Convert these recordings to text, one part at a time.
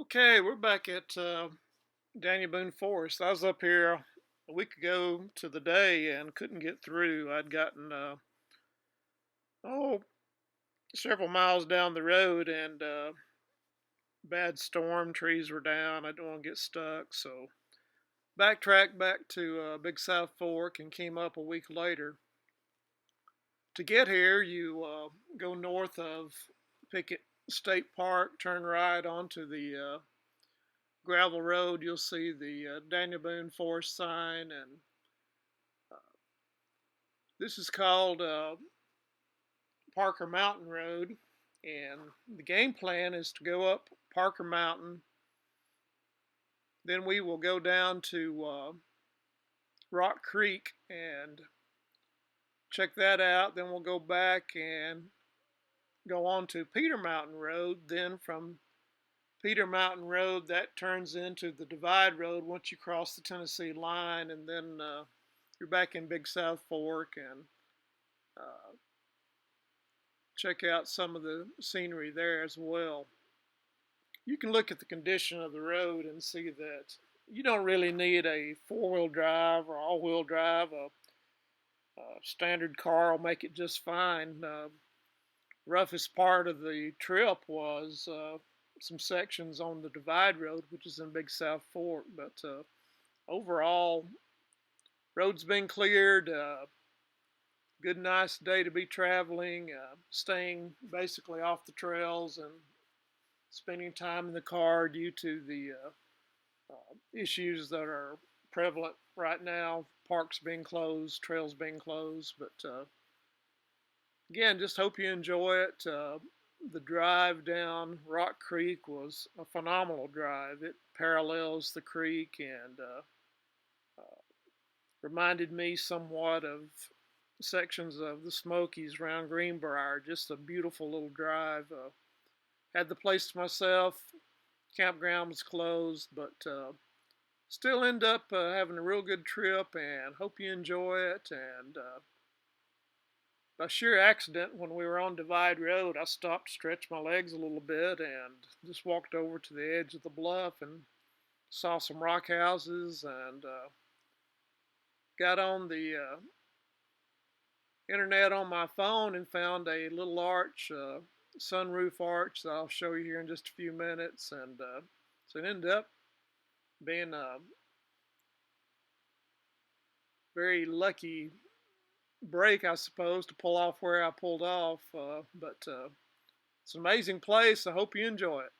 Okay, we're back at Daniel Boone Forest. I was up here a week ago to the day and couldn't get through. I'd gotten oh several miles down the road and bad storm. Trees were down. I didn't want to get stuck, so backtracked back to Big South Fork and came up a week later. To get here, you go north of Pickett State Park, turn right onto the gravel road. You'll see the Daniel Boone Forest sign, and uh, this is called Parker Mountain Road. And the game plan is to go up Parker Mountain, then we will go down to Rock Creek and check that out. Then we'll go back and go on to Peter Mountain Road. Then from Peter Mountain Road, that turns into the Divide Road once you cross the Tennessee line, and then you're back in Big South Fork and check out some of the scenery there as well. You can look at the condition of the road and see that you don't really need a four-wheel drive or all-wheel drive. A standard car will make it just fine. Roughest part of the trip was some sections on the Divide Road, which is in Big South Fork, but overall, road's been cleared. Good, nice day to be traveling, staying basically off the trails and spending time in the car due to the issues that are prevalent right now. Parks being closed, trails being closed, but again, just hope you enjoy it. The drive down Rock Creek was a phenomenal drive. It parallels the creek and reminded me somewhat of sections of the Smokies around Greenbrier. Just a beautiful little drive. Had the place to myself. Campground was closed, but still end up having a real good trip and hope you enjoy it. And by sheer accident, when we were on Divide Road, I stopped to stretch my legs a little bit and just walked over to the edge of the bluff and saw some rock houses and got on the internet on my phone and found a little arch, sunroof arch that I'll show you here in just a few minutes. And so it ended up being a very lucky break, I suppose, to pull off where I pulled off. But it's an amazing place. I hope you enjoy it.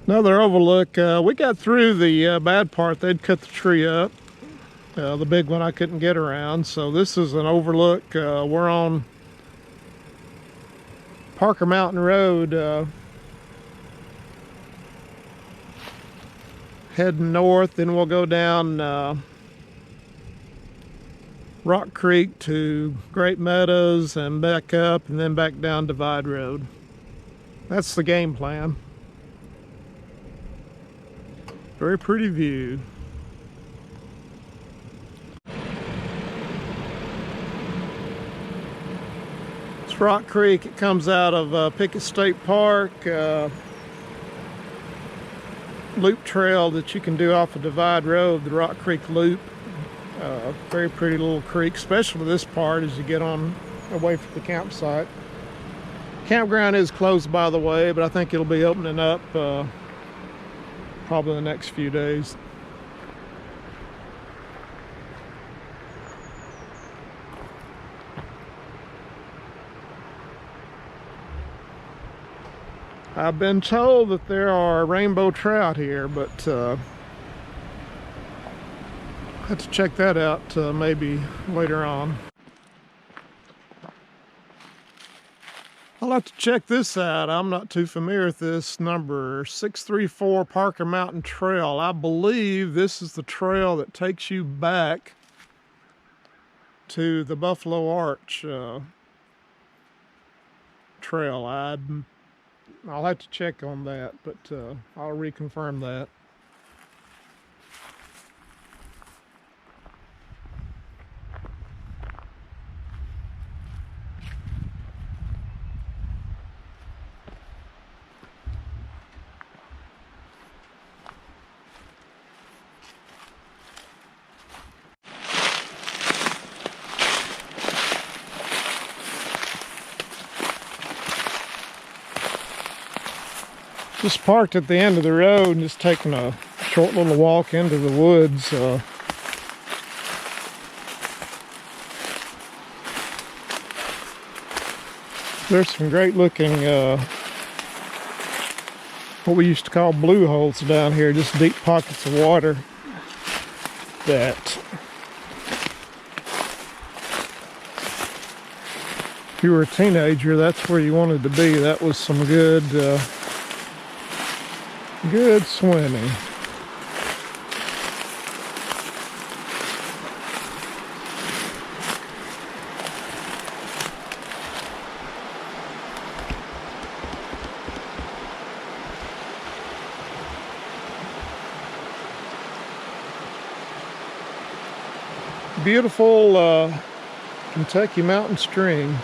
Another overlook. We got through the bad part. They'd cut the tree up. The big one I couldn't get around. So this is an overlook. We're on Parker Mountain Road, heading north. Then we'll go down Rock Creek to Great Meadows and back up and then back down Divide Road. That's the game plan. Very pretty view. It's Rock Creek. It comes out of Pickett State Park. Loop trail that you can do off a Divide Road, the Rock Creek Loop. Very pretty little creek, especially this part as you get on away from the campsite. Campground is closed, by the way, but I think it'll be opening up probably the next few days. I've been told that there are rainbow trout here, but I'll have to check that out maybe later on. I'll have to check this out. I'm not too familiar with this number, 634 Parker Mountain Trail. I believe this is the trail that takes you back to the Buffalo Arch trail. I'll have to check on that, but I'll reconfirm that. Just parked at the end of the road and just taking a short little walk into the woods. There's some great looking what we used to call blue holes down here, just deep pockets of water that if you were a teenager, that's where you wanted to be. That was some good good swimming. Beautiful Kentucky mountain stream.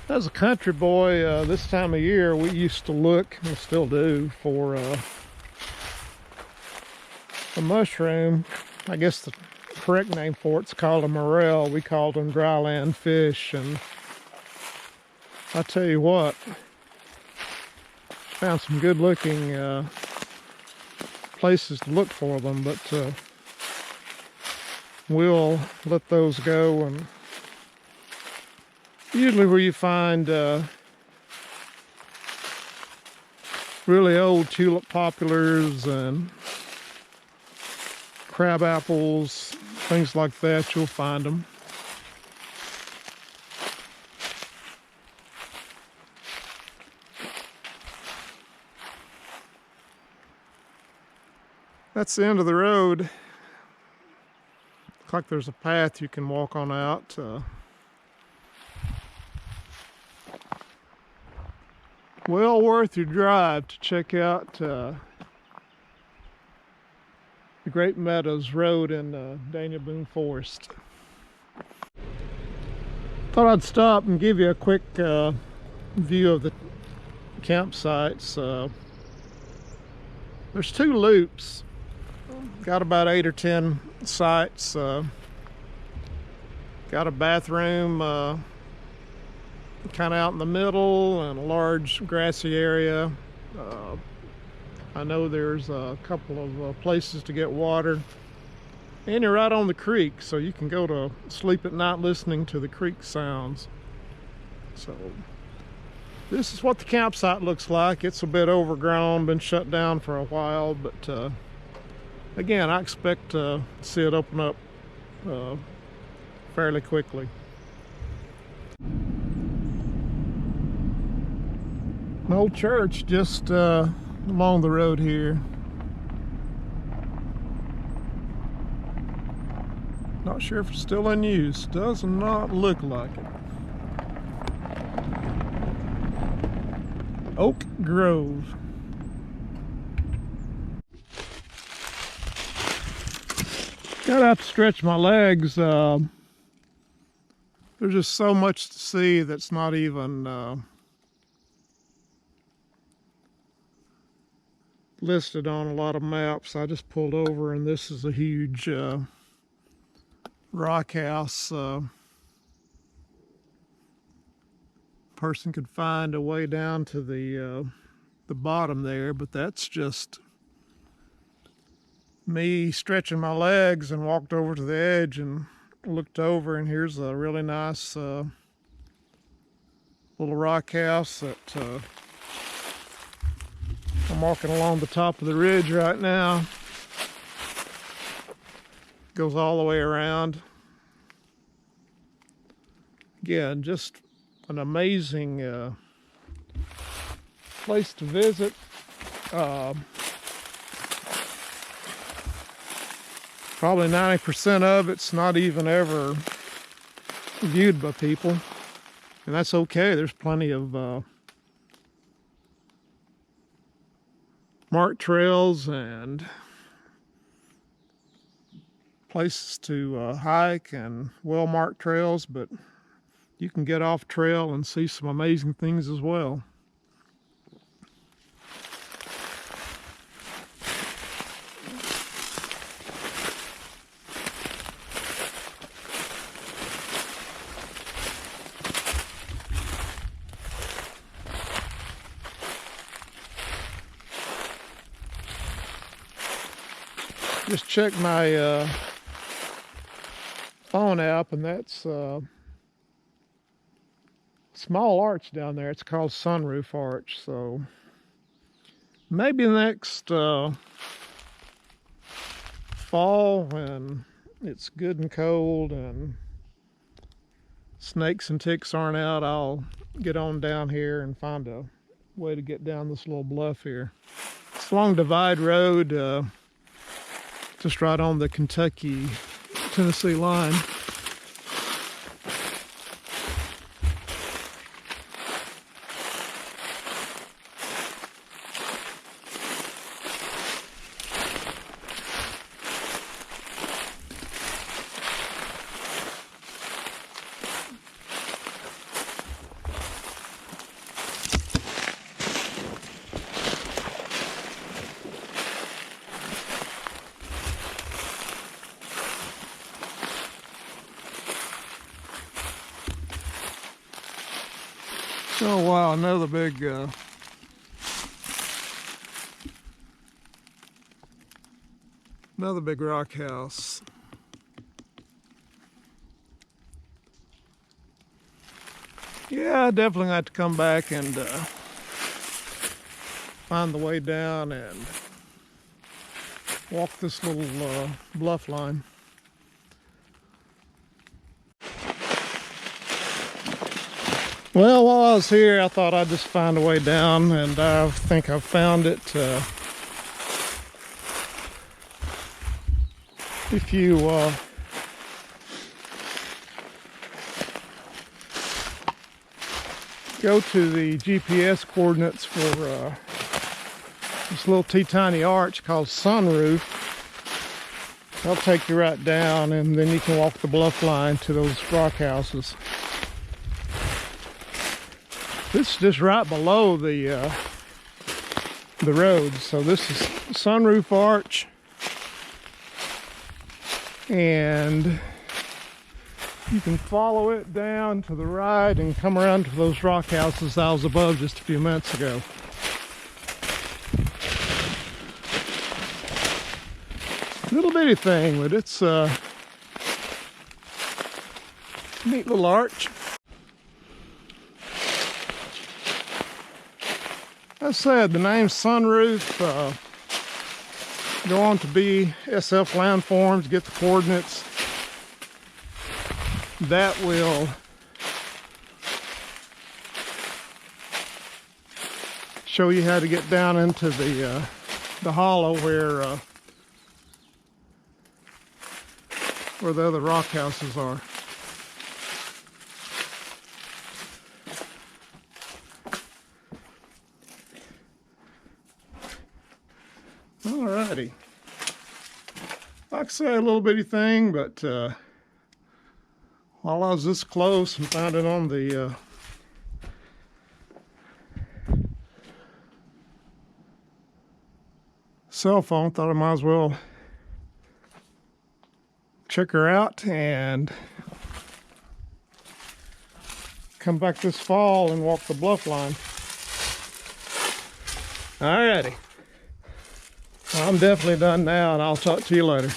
As a country boy, this time of year we used to look, and still do, for a mushroom. I guess the correct name for it's called a morel. We called them dryland fish, and I tell you what, found some good looking places to look for them, but we'll let those go. And usually where you find really old tulip poplars and crab apples, things like that, you'll find them. That's the end of the road. Looks like there's a path you can walk on out. Well worth your drive to check out the Great Meadows Road in Daniel Boone Forest. Thought I'd stop and give you a quick view of the campsites. There's two loops. Got about 8 or 10 sites. Got a bathroom kind of out in the middle and a large grassy area. I know there's a couple of places to get water, and you're right on the creek, so you can go to sleep at night listening to the creek sounds. So this is what the campsite looks like. It's a bit overgrown, been shut down for a while, but again, I expect to see it open up fairly quickly. An old church just along the road here. Not sure if it's still in use. Does not look like it. Oak Grove. Got out to stretch my legs. There's just so much to see that's not even listed on a lot of maps. I just pulled over, and this is a huge rock house. Person could find a way down to the bottom there, but that's just me stretching my legs and walked over to the edge and looked over, and here's a really nice little rock house that I'm walking along the top of the ridge right now. Goes all the way around. Again, just an amazing place to visit. Probably 90% of it's not even ever viewed by people, and that's okay. There's plenty of marked trails and places to hike and well-marked trails, but you can get off trail and see some amazing things as well. Just checked my phone app, and that's small arch down there. It's called Sunroof Arch. So maybe next fall, when it's good and cold and snakes and ticks aren't out, I'll get on down here and find a way to get down this little bluff here. It's along Divide Road, just right on the Kentucky-Tennessee line. Oh wow, another big rock house. Yeah, I definitely have to come back and find the way down and walk this little bluff line. Well, while I was here, I thought I'd just find a way down, and I think I've found it. If you go to the GPS coordinates for this little teeny arch called Sunroof, that'll take you right down, and then you can walk the bluff line to those rock houses. This is just right below the road. So this is Sunroof Arch, and you can follow it down to the right and come around to those rock houses I was above just a few minutes ago. Little bitty thing, but it's a neat little arch. As I said, the name's Sunroof. Go on to BSF Landforms, get the coordinates. That will show you how to get down into the hollow where where the other rock houses are. Alrighty. Like I say, a little bitty thing, but while I was this close and found it on the cell phone, thought I might as well check her out and come back this fall and walk the bluff line. Alrighty. I'm definitely done now, and I'll talk to you later.